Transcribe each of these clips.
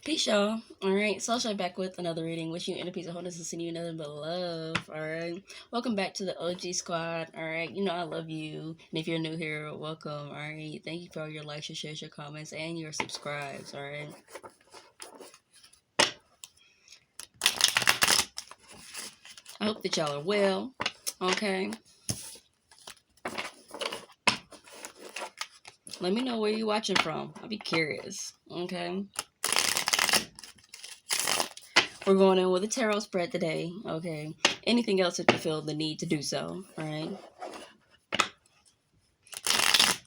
Peace, y'all. Alright, so I'll show back with another reading. Wish you inner peace of wholeness and sending you nothing but love. Alright, welcome back to the OG squad. Alright, you know I love you. And if you're new here, welcome. Alright, thank you for all your likes, your shares, your comments, and your subscribes. Alright. I hope that y'all are well. Okay. Let me know where you're watching from. I'll be curious. Okay. We're going in with a tarot spread today. Okay. Anything else if you feel the need to do so. Alright.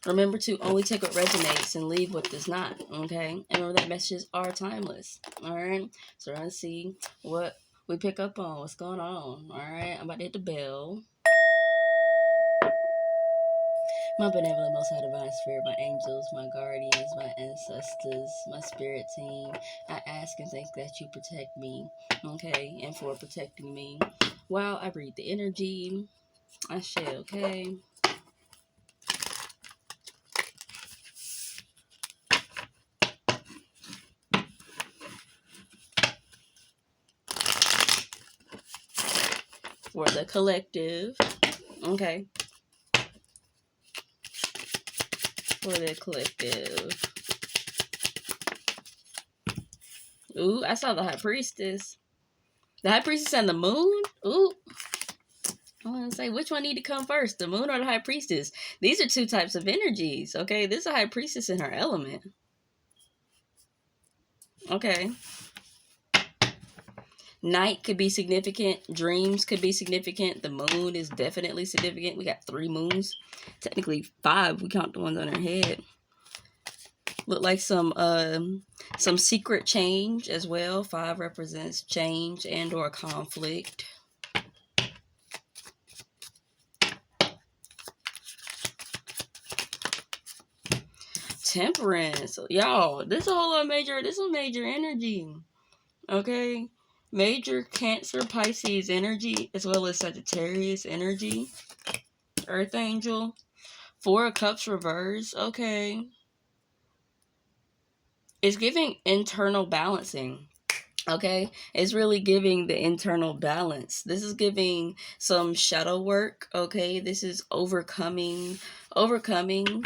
Remember to only take what resonates and leave what does not. Okay. And remember that messages are timeless. Alright. So we're going to see what we pick up on. What's going on. Alright. I'm about to hit the bell. My benevolent, most high divine spirit, my angels, my guardians, my ancestors, my spirit team, I ask and thank that you protect me, okay, and for protecting me while I breathe the energy. I shall, okay. For the collective, okay. For the collective. Ooh, I saw the High Priestess. The High Priestess and the Moon? Ooh. I want to say, which one need to come first? The Moon or the High Priestess? These are two types of energies, okay? This is a High Priestess in her element. Okay. Night could be significant. Dreams could be significant. The moon is definitely significant. We got 3 moons. Technically 5. We count the ones on her head. Look like some secret change as well. 5 represents change and or conflict. Temperance. Y'all, this is a whole lot of major. This is major energy. Okay. Major Cancer, Pisces energy, as well as Sagittarius energy. Earth Angel. 4 of Cups reverse. Okay. It's giving internal balancing. Okay. It's really giving the internal balance. This is giving some shadow work. Okay. This is overcoming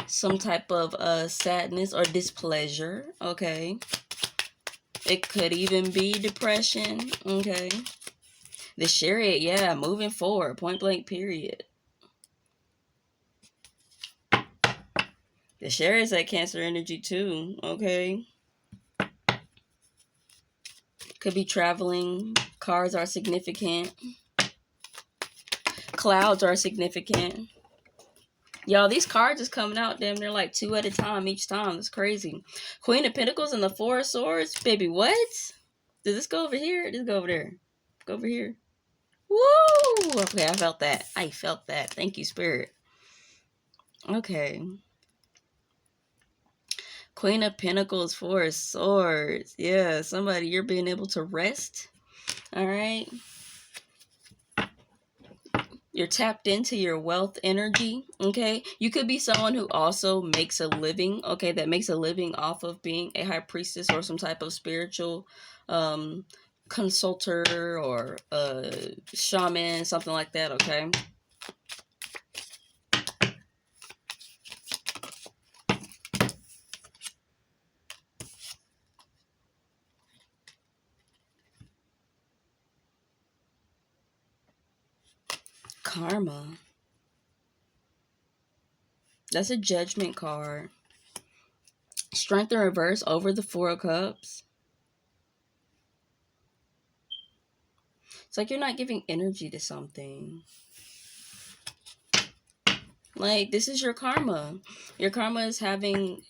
some type of sadness or displeasure. Okay. It could even be depression. Okay. The Chariot, yeah, moving forward, point blank period. The Chariot's at Cancer energy too, okay? Could be traveling. Cars are significant. Clouds are significant. Y'all, these cards is coming out, damn, they're like 2 at a time each time. That's crazy. Queen of Pentacles and the 4 of Swords. Baby, what? Does this go over here? Does it go over there? Go over here. Woo! Okay, I felt that. I felt that. Thank you, Spirit. Okay. Queen of Pentacles, 4 of Swords. Yeah, somebody, you're being able to rest. All right. You're tapped into your wealth energy. Okay. You could be someone who also makes a living. Okay. That makes a living off of being a High Priestess or some type of spiritual consulter or shaman, something like that. Okay. Karma. That's a Judgment card. Strength in reverse over the 4 of Cups. It's like you're not giving energy to something. Like, this is your karma. Your karma is having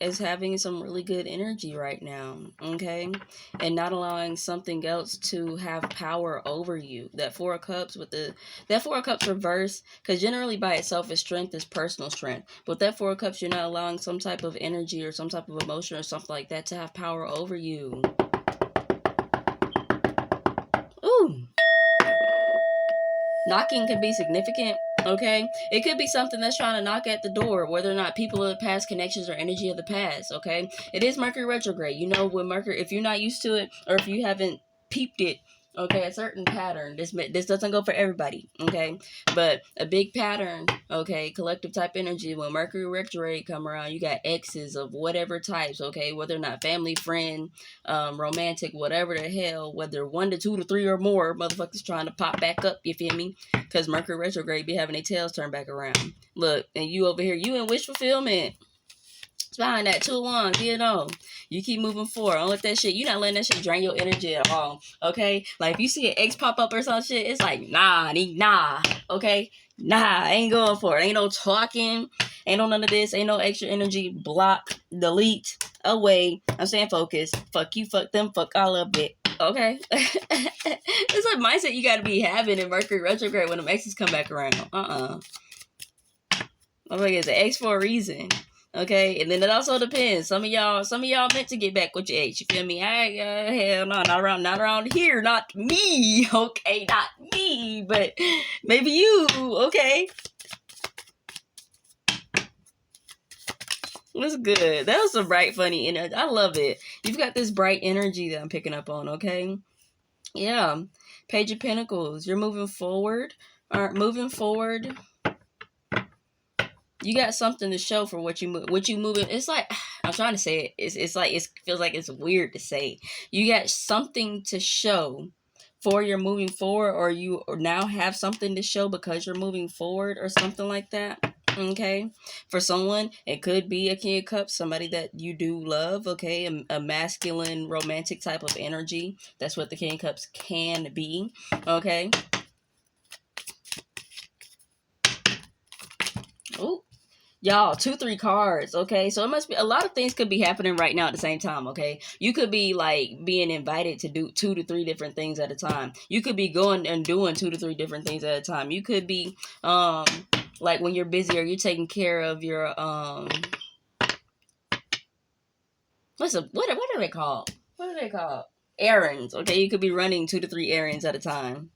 some really good energy right now, okay? And not allowing something else to have power over you. That 4 of Cups that 4 of Cups reverse, because generally by itself is strength, is personal strength. But that 4 of Cups, you're not allowing some type of energy or some type of emotion or something like that to have power over you. Ooh. Knocking can be significant. Okay, it could be something that's trying to knock at the door, whether or not people of the past, connections, or energy of the past. Okay, it is Mercury retrograde. You know, when Mercury, if you're not used to it, or if you haven't peeped it, okay, a certain pattern. This doesn't go for everybody. Okay, but a big pattern. Okay, collective type energy. When Mercury retrograde come around, you got exes of whatever types. Okay, whether or not family, friend, romantic, whatever the hell, whether 1 to 2 to 3 or more motherfuckers trying to pop back up. You feel me? Because Mercury retrograde be having their tails turned back around. Look, and you over here, you in wish fulfillment. It's behind that 2 wands, you know. You keep moving forward. Don't let that shit, you're not letting that shit drain your energy at all. Okay? Like if you see an X pop up or some shit, it's like, nah. Okay? Nah, I ain't going for it. Ain't no talking. Ain't no none of this. Ain't no extra energy. Block, delete, away. I'm saying focus. Fuck you, fuck them, fuck all of it. Okay? It's a mindset you gotta be having in Mercury retrograde when them exes come back around. I'm like, it's an X for a reason. Okay, and then it also depends. Some of y'all meant to get back with your ex. You feel me? Hell no, not around here, not me. Okay, not me, but maybe you. Okay, that's good. That was some bright, funny energy. I love it. You've got this bright energy that I'm picking up on. Okay, yeah. Page of Pentacles. You're moving forward. Moving forward. You got something to show for what you moving. It's like, I'm trying to say it. It's like, it feels like it's weird to say. You got something to show for your moving forward, or you now have something to show because you're moving forward or something like that. Okay, for someone it could be a King of Cups, somebody that you do love. Okay, a masculine romantic type of energy. That's what the King of Cups can be. Okay. Oh, y'all, 2-3 cards. Okay, so it must be a lot of things could be happening right now at the same time. Okay, you could be like being invited to do 2 to 3 different things at a time. You could be going and doing 2 to 3 different things at a time. You could be like when you're busy or you're taking care of your what are they called? What are they called? Errands. Okay, you could be running 2 to 3 errands at a time.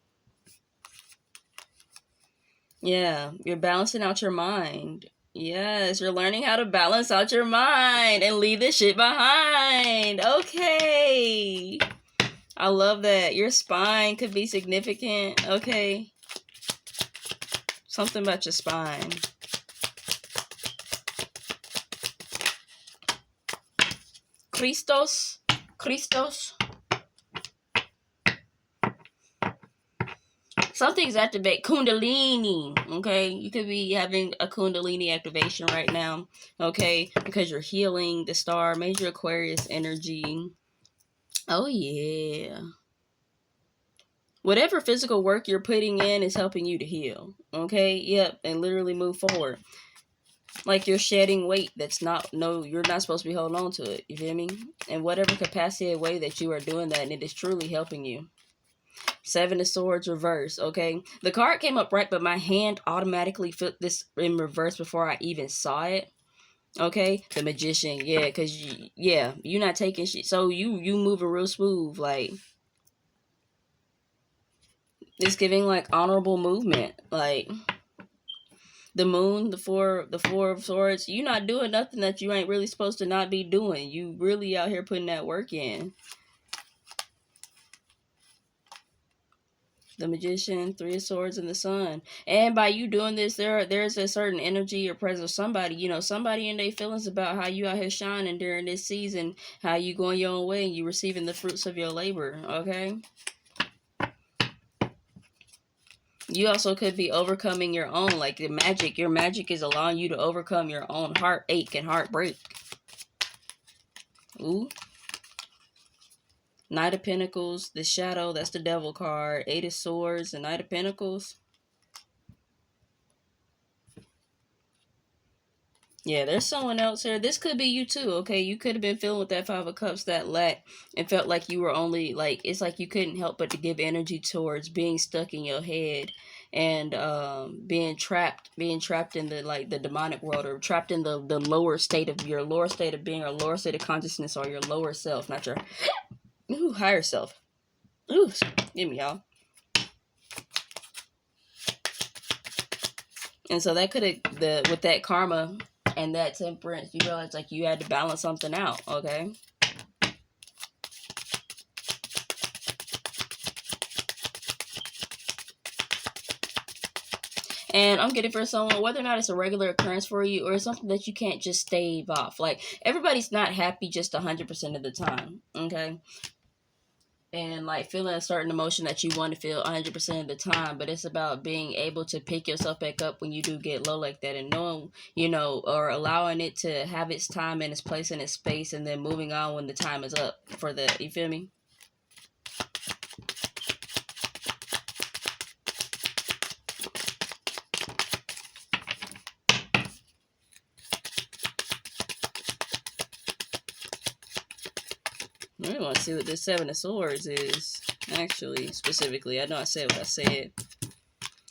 Yeah, you're balancing out your mind. Yes, you're learning how to balance out your mind and leave this shit behind. Okay. I love that. Your spine could be significant. Okay. Something about your spine. Christos. Something's activate Kundalini. Okay, you could be having a Kundalini activation right now. Okay, because you're healing the star, major Aquarius energy. Oh yeah. Whatever physical work you're putting in is helping you to heal. Okay, yep, and literally move forward. Like you're shedding weight that's you're not supposed to be holding on to it. You feel me? In whatever capacity or way that you are doing that, and it is truly helping you. 7 of Swords reverse. Okay, the card came up right, but my hand automatically flipped this in reverse before I even saw it. Okay, the Magician. Yeah, because you're not taking shit, so you moving real smooth. Like it's giving like honorable movement. Like the Moon, the four of Swords. You're not doing nothing that you ain't really supposed to not be doing. You really out here putting that work in. The Magician, 3 of Swords, and the Sun. And by you doing this, there's a certain energy or presence of somebody, somebody in their feelings about how you out here shining during this season, how you going your own way and you receiving the fruits of your labor. Okay. You also could be overcoming your own, like your magic is allowing you to overcome your own heartache and heartbreak. Ooh. Knight of Pentacles, the Shadow, that's the Devil card. 8 of Swords, and Knight of Pentacles. Yeah, there's someone else here. This could be you too, okay? You could have been feeling with that 5 of Cups, that lack, and felt like you were only, like, it's like you couldn't help but to give energy towards being stuck in your head and being trapped in the, like, the demonic world, or trapped in the lower state of being, or lower state of consciousness, or your lower self, not your higher self. Ooh, give me, y'all. And so that could have, with that karma and that temperance, you realize like you had to balance something out, okay? And I'm getting for someone, whether or not it's a regular occurrence for you or something that you can't just stave off. Like, everybody's not happy just 100% of the time, okay? And like feeling a certain emotion that you want to feel 100% of the time, but it's about being able to pick yourself back up when you do get low like that, and knowing, you know, or allowing it to have its time and its place and its space, and then moving on when the time is up for that. You feel me? I really want to see what this Seven of Swords is, actually, specifically. I know I said what I said.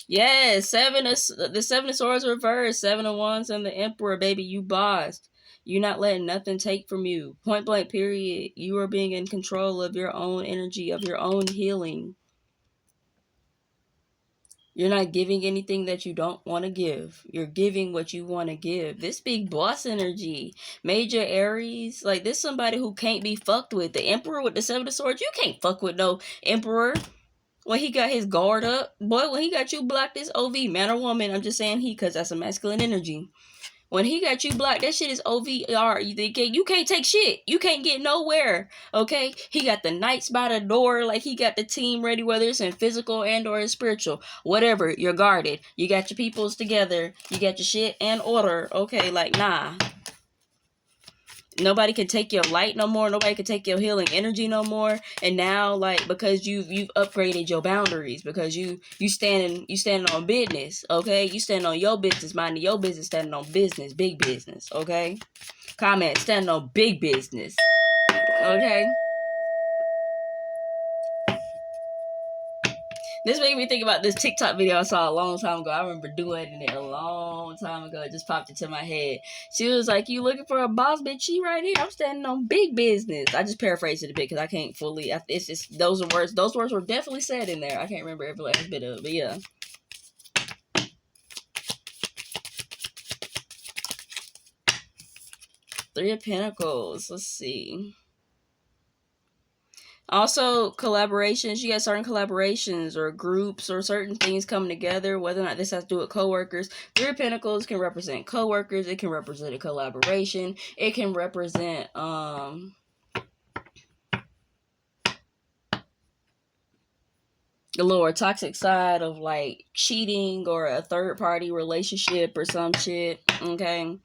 Yes, the Seven of Swords reversed, Seven of Wands, and the Emperor, baby. You bossed. You're not letting nothing take from you. Point blank, period. You are being in control of your own energy, of your own healing. You're not giving anything that you don't want to give. You're giving what you want to give. This big boss energy. Major Aries. Like, this somebody who can't be fucked with. The Emperor with the Seven of Swords. You can't fuck with no Emperor. When he got his guard up. Boy, when he got you blocked, this OV. Man or woman. I'm just saying he, because that's a masculine energy. When he got you blocked, that shit is OVR. You can't take shit. You can't get nowhere. Okay? He got the knights by the door. Like, he got the team ready, whether it's in physical and or in spiritual. Whatever. You're guarded. You got your peoples together. You got your shit in order. Okay? Like, nah. Nobody can take your light no more. Nobody can take your healing energy no more. And now, like, because you've upgraded your boundaries, because you standing on business, okay? You standing on your business, minding your business, standing on business, big business, okay? Comment, standing on big business, okay? This made me think about this TikTok video I saw a long time ago. I remember doing it a long time ago. It just popped into my head. She was like, "You looking for a boss bitch? She right here. I'm standing on big business." I just paraphrased it a bit because I can't fully. It's just those are words. Those words were definitely said in there. I can't remember every last bit of it, but yeah. Three of Pentacles. Let's see. Also, collaborations. You got certain collaborations or groups or certain things coming together, whether or not this has to do with co-workers. Three of Pentacles can represent co-workers. It can represent a collaboration. It can represent, the lower toxic side of, like, cheating or a third-party relationship or some shit, okay?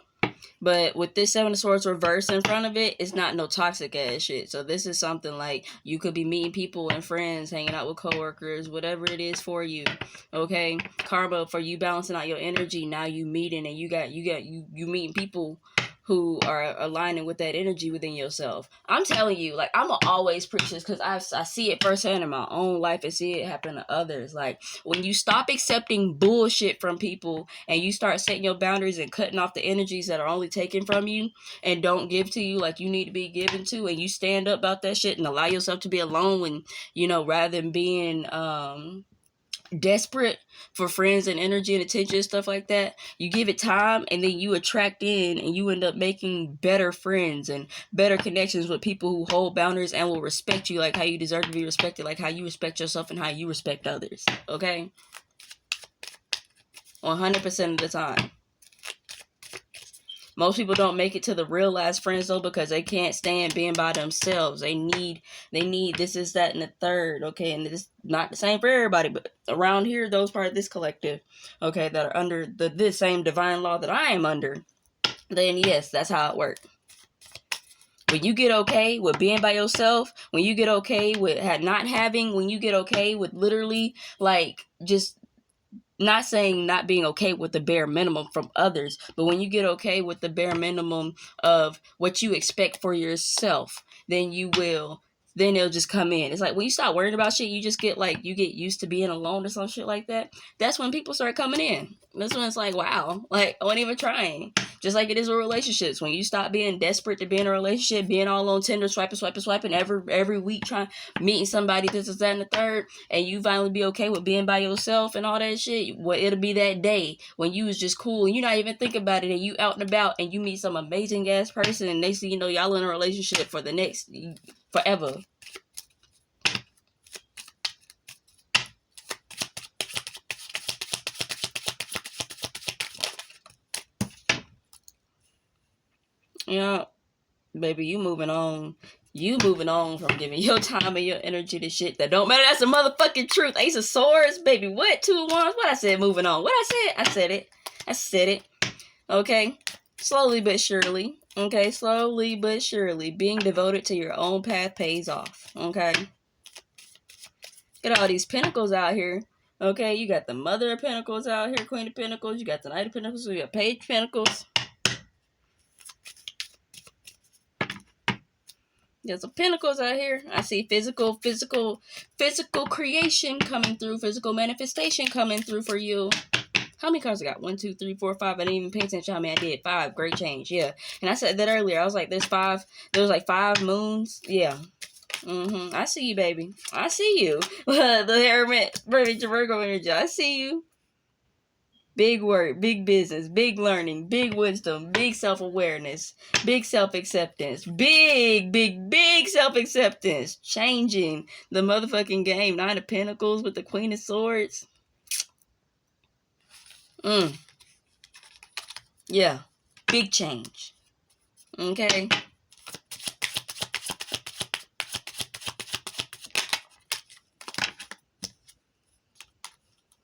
But with this Seven of Swords reverse in front of it, it's not no toxic ass shit. So this is something like you could be meeting people and friends, hanging out with coworkers, whatever it is for you. Okay, karma for you balancing out your energy. Now you meeting and you meeting people who are aligning with that energy within yourself. I'm telling you, like, I'm always preach this because I see it firsthand in my own life and see it happen to others. Like, when you stop accepting bullshit from people and you start setting your boundaries and cutting off the energies that are only taken from you and don't give to you like you need to be given to, and you stand up about that shit and allow yourself to be alone when, you know, rather than being desperate for friends and energy and attention and stuff like that, you give it time and then you attract in and you end up making better friends and better connections with people who hold boundaries and will respect you like how you deserve to be respected, like how you respect yourself and how you respect others. Okay, 100% of the time. Most people don't make it to the real last friends though because they can't stand being by themselves. They need this, is that, and the third. Okay, and it's not the same for everybody, but around here, those part of this collective, okay, that are under this same divine law that I am under, then yes, that's how it works. When you get okay with being by yourself, when you get okay with not having, when you get okay with literally, like, just not saying not being okay with the bare minimum from others, but when you get okay with the bare minimum of what you expect for yourself, then it'll just come in. It's like when you stop worrying about shit, you just get like, you get used to being alone or some shit like that. That's when people start coming in. That's when it's like, wow, like, I wasn't even trying. Just like it is with relationships. When you stop being desperate to be in a relationship, being all on Tinder, swiping every week, trying meeting somebody, this, that, and the third, and you finally be okay with being by yourself and all that shit, well, it'll be that day when you was just cool and you're not even thinking about it, and you out and about and you meet some amazing ass person, and next thing you know, y'all in a relationship for the next forever. Yeah, baby, you moving on. You moving on from giving your time and your energy to shit that don't matter. That's the motherfucking truth. Ace of Swords, baby. What? 2 of Wands? What I said? Moving on. What I said? I said it. I said it. Okay. Slowly but surely. Okay. Slowly but surely. Being devoted to your own path pays off. Okay. Get all these pentacles out here. Okay. You got the Mother of Pentacles out here. Queen of Pentacles. You got the Knight of Pentacles. You got Page of Pentacles. There's some pentacles out here. I see physical creation coming through. Physical manifestation coming through for you. How many cards I got? 1, 2, 3, 4, 5. I didn't even pay attention how many I did. 5. Great change. Yeah. And I said that earlier. I was like, there's 5. There was like 5 moons. Yeah. I see you, baby. I see you. The Hermit, Virgo energy. I see you. Big work, big business, big learning, big wisdom, big self-awareness, big self-acceptance, big self-acceptance. Changing the motherfucking game. 9 of Pentacles with the Queen of Swords. Yeah. Big change. Okay.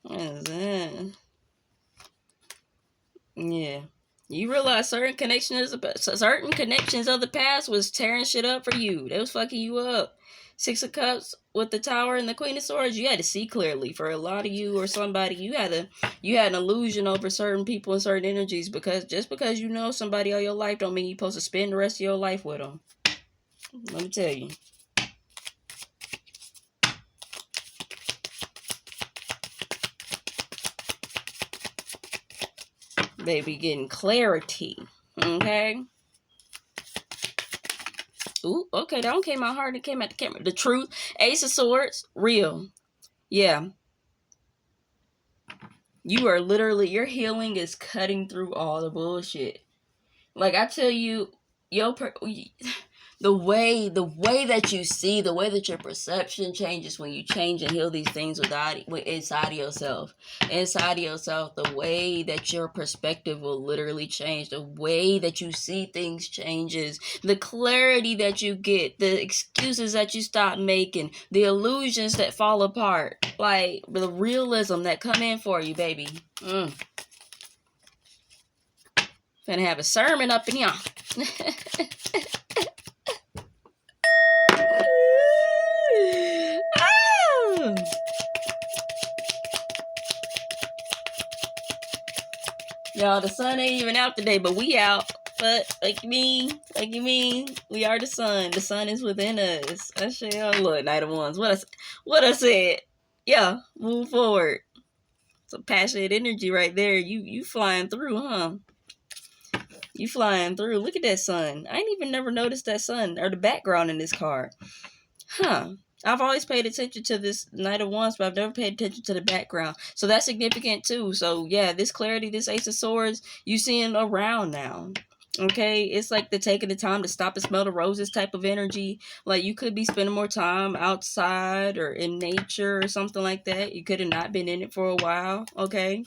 What is that? Yeah. You realize certain connections of the past was tearing shit up for you. They was fucking you up. 6 of Cups with the Tower and the Queen of Swords. You had to see clearly. For a lot of you or somebody, you had an illusion over certain people and certain energies, because just because you know somebody all your life don't mean you're supposed to spend the rest of your life with them. Let me tell you. Baby, getting clarity. Okay. Ooh, okay, that one came out hard. It came out the camera. The Truth. Ace of Swords. Real. Yeah. You are literally, your healing is cutting through all the bullshit. Like I tell you, the way that you see, the way that your perception changes when you change and heal these things inside of yourself. Inside of yourself, the way that your perspective will literally change. The way that you see things changes. The clarity that you get, the excuses that you stop making, the illusions that fall apart, like the realism that come in for you, baby. Gonna have a sermon up in here. Y'all, the sun ain't even out today, but we out. But like you mean, we are the sun. The sun is within us. I show y'all. Look, Knight of Wands. What I said. Yeah, move forward. Some passionate energy right there. You flying through, huh? You flying through. Look at that sun. I ain't even never noticed that sun or the background in this card. Huh. I've always paid attention to this Knight of Wands, but I've never paid attention to the background. So that's significant too. So yeah, this clarity, this Ace of Swords, you seeing around now. Okay, it's like the taking the time to stop and smell the roses type of energy. Like you could be spending more time outside or in nature or something like that. You could have not been in it for a while. Okay.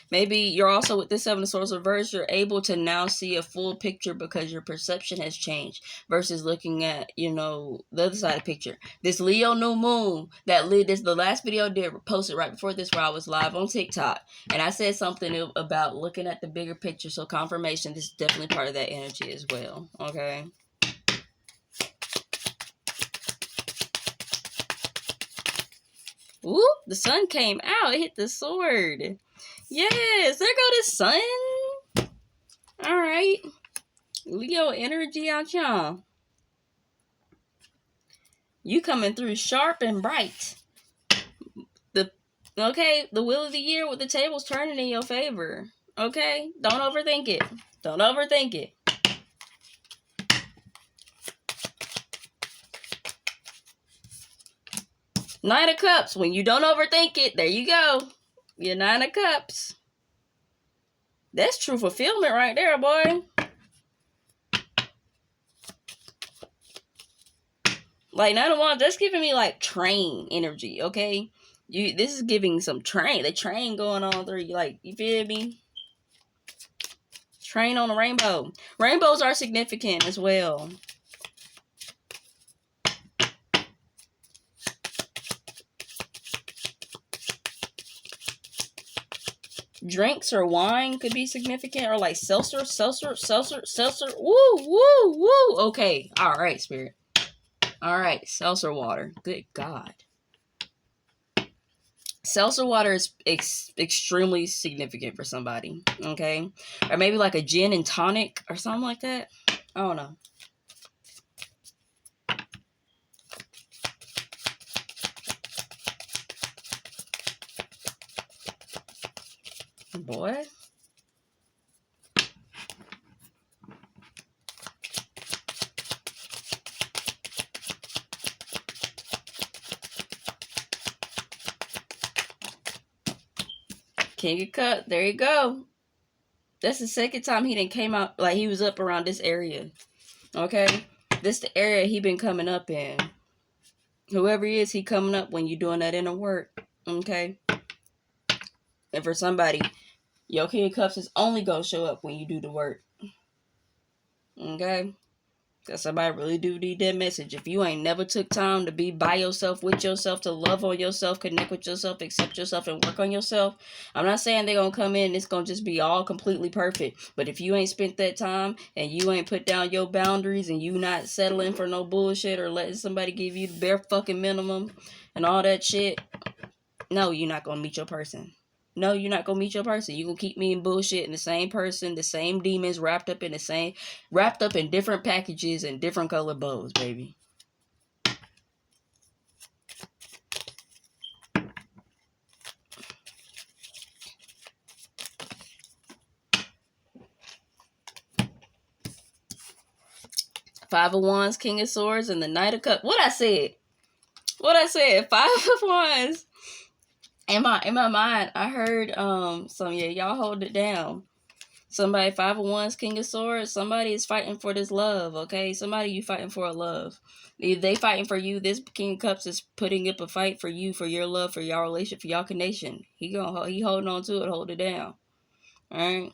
Maybe you're also with this 7 of Swords reversed, you're able to now see a full picture because your perception has changed versus looking at, the other side of the picture. This Leo new moon, this the last video I did posted right before this where I was live on TikTok. And I said something about looking at the bigger picture. So confirmation, this is definitely part of that energy as well. Okay. Ooh, the sun came out. It hit the sword. Yes, there go the sun. All right. Leo energy out, y'all. You coming through sharp and bright. The wheel of the year with the tables turning in your favor. Okay? Don't overthink it. Don't overthink it. Nine of Cups. When you don't overthink it, there you go. Your Nine of Cups. That's true fulfillment right there, boy. Like, Nine of Wands, that's giving me, like, train energy, okay? This is giving some train. The train going on through you, like, you feel me? Train on a rainbow. Rainbows are significant as well. Drinks or wine could be significant, or like seltzer. Woo, woo, woo. Okay, all right, Spirit. All right, seltzer water. Good God. Seltzer water is extremely significant for somebody, okay? Or maybe like a gin and tonic or something like that. I don't know. Boy. King of Cups, there you go. That's the second time he done came out, like he was up around this area. Okay? This the area he been coming up in. Whoever he is, he coming up when you doing that inner work. Okay? And for somebody, your King of Cups is only gonna show up when you do the work. Okay? Because somebody really do need that message. If you ain't never took time to be by yourself, with yourself, to love on yourself, connect with yourself, accept yourself, and work on yourself, I'm not saying they're going to come in and it's going to just be all completely perfect. But if you ain't spent that time and you ain't put down your boundaries and you not settling for no bullshit or letting somebody give you the bare fucking minimum and all that shit, no, you're not going to meet your person. No, you're not gonna meet your person. You gonna keep me in bullshit and the same person, the same demons wrapped up in different packages and different colored bows, baby. Five of Wands, King of Swords, and the Knight of Cups. What I said? Five of Wands. In my mind, I heard y'all hold it down. Somebody, Five of Wands, King of Swords, somebody is fighting for this love, okay? Somebody you fighting for a love. If they fighting for you, this King of Cups is putting up a fight for you, for your love, for your relationship, for your connection. He holding on to it, hold it down. Alright?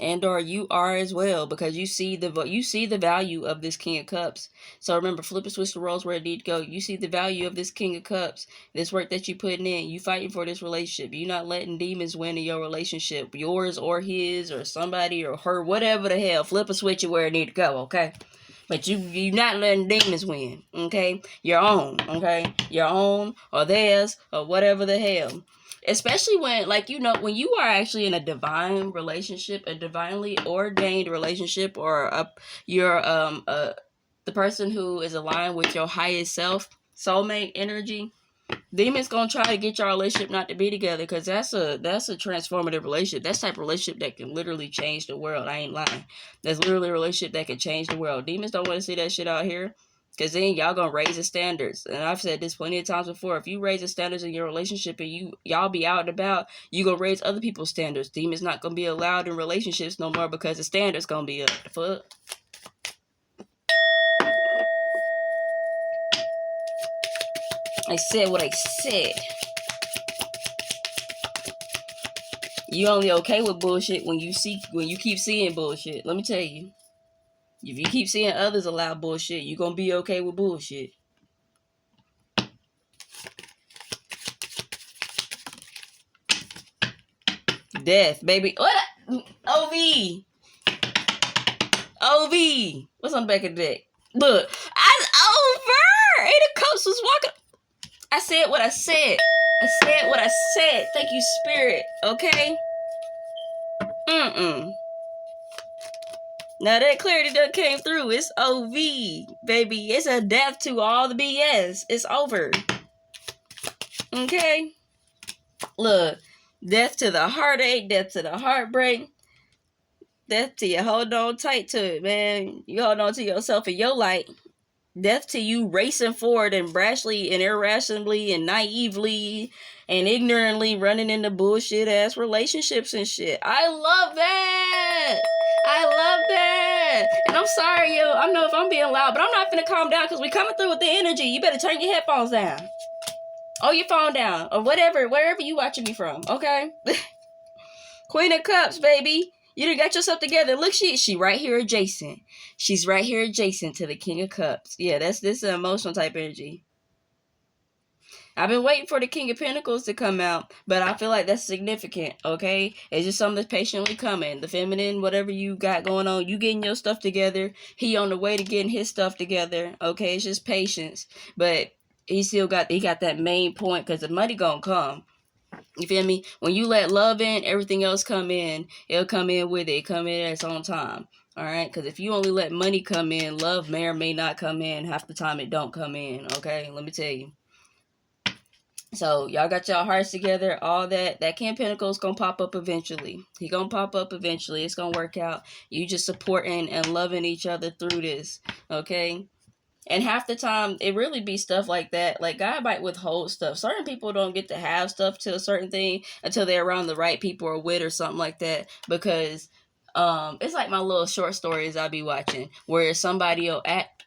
And or you are as well, because you see the value of this King of Cups. So remember, flip and switch the roles where it need to go. You see the value of this King of Cups, this work that you putting in. You fighting for this relationship. You not letting demons win in your relationship, yours or his or somebody or her, whatever the hell. Flip and switch it where it need to go, okay? But you not letting demons win, okay? Your own, okay? Your own or theirs or whatever the hell. Especially when, like, you know, when you are actually in a divine relationship, a divinely ordained relationship, or you're the person who is aligned with your highest self, soulmate energy, demons gonna try to get your relationship not to be together, because that's a transformative relationship. That's the type of relationship that can literally change the world. I ain't lying. That's literally a relationship that can change the world. Demons don't want to see that shit out here. Because then y'all gonna raise the standards. And I've said this plenty of times before. If you raise the standards in your relationship and y'all be out and about, you gonna raise other people's standards. Demons not gonna be allowed in relationships no more because the standards gonna be up. The fuck? I said what I said. You only okay with bullshit when you keep seeing bullshit. Let me tell you. If you keep seeing others allow bullshit, you gonna be okay with bullshit. Death, baby. What? OV. What's on the back of the deck? Look, it's over. Eight of Cups was walking. I said what I said. Thank you, Spirit. Okay? Now that clarity done came through. It's OV, baby. It's a death to all the BS. It's over. Okay? Look, death to the heartache, death to the heartbreak, death to you hold on tight to it, man. You hold on to yourself and your light. Death to you racing forward and brashly and irrationally and naively and ignorantly running into bullshit ass relationships and shit. I love that. I love that. And I'm sorry, yo. I know if I'm being loud, but I'm not finna calm down because we coming through with the energy. You better turn your headphones down. Or your phone down. Or whatever, wherever you watching me from, okay? Queen of Cups, baby. You done got yourself together. Look, she right here adjacent. She's right here adjacent to the King of Cups. Yeah, this is an emotional type energy. I've been waiting for the King of Pentacles to come out, but I feel like that's significant, okay? It's just something that's patiently coming. The feminine, whatever you got going on, you getting your stuff together. He on the way to getting his stuff together, okay? It's just patience. But he got that main point because the money gonna come. You feel me? When you let love in, everything else come in. It'll come in with it. Come in at its own time. All right? Because if you only let money come in, love may or may not come in. Half the time it don't come in. Okay? Let me tell you. So, y'all got y'all hearts together. All that. That King of Pentacles going to pop up eventually. He going to pop up eventually. It's going to work out. You just supporting and loving each other through this. Okay? And half the time, it really be stuff like that. Like, God might withhold stuff. Certain people don't get to have stuff to a certain thing until they're around the right people or with or something like that. Because it's like my little short stories I be watching where somebody will act...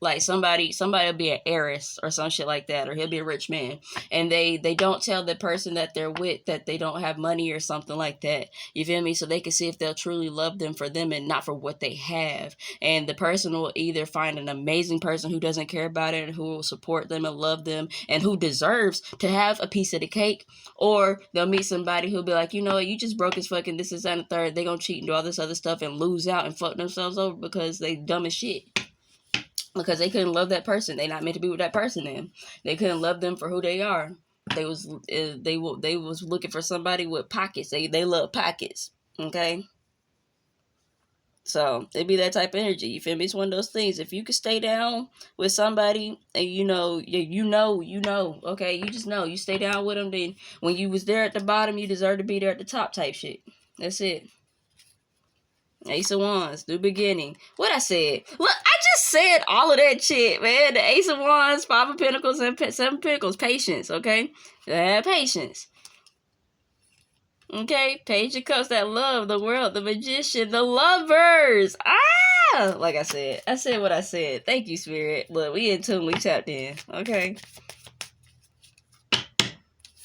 like somebody will be an heiress or some shit like that, or he'll be a rich man, and they don't tell the person that they're with that they don't have money or something like that. You feel me? So they can see if they'll truly love them for them and not for what they have. And the person will either find an amazing person who doesn't care about it and who will support them and love them and who deserves to have a piece of the cake, or they'll meet somebody who'll be like, you know what, you just broke as fucking this, and the third. They gonna cheat and do all this other stuff and lose out and fuck themselves over because they dumb as shit. Because they couldn't love that person. They not meant to be with that person then. They couldn't love them for who they are. They was looking for somebody with pockets. They love pockets. Okay? So, it'd be that type of energy. You feel me? It's one of those things. If you could stay down with somebody and you know, okay? You just know. You stay down with them, then when you was there at the bottom, you deserve to be there at the top type shit. That's it. Ace of Wands, new beginning. What I said? Look, I just said all of that shit, man. The Ace of Wands, Five of Pentacles, and Seven of Pentacles. Patience, okay? Have patience. Okay? Page of Cups, that love, the world, the Magician, the Lovers. Ah! Like I said what I said. Thank you, Spirit. Look, we in tune, we tapped in. Okay?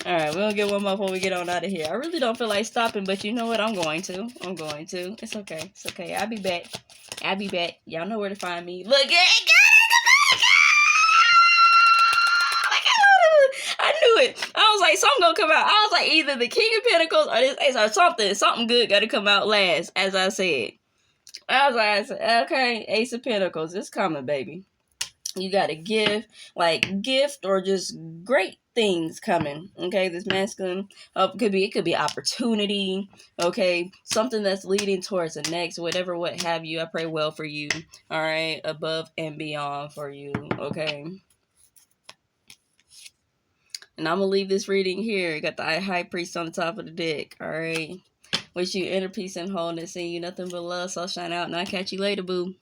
Alright, we'll get one more before we get on out of here. I really don't feel like stopping, but you know what? I'm going to. It's okay. It's okay. I'll be back. Y'all know where to find me. Look, it got I knew it. I was like, something gonna come out. I was like, either the King of Pentacles or this Ace or something. Something good gotta come out last, as I said. I was like, okay, Ace of Pentacles. It's coming, baby. You got a gift or just great things coming. Okay, this masculine it could be opportunity. Okay, something that's leading towards the next, whatever, what have you. I pray well for you. All right, above and beyond for you. Okay, and I'm gonna leave this reading here. Got the High Priest on the top of the deck. All right, wish you inner peace and wholeness, and you nothing but love. So shine out, and I'll catch you later, boo.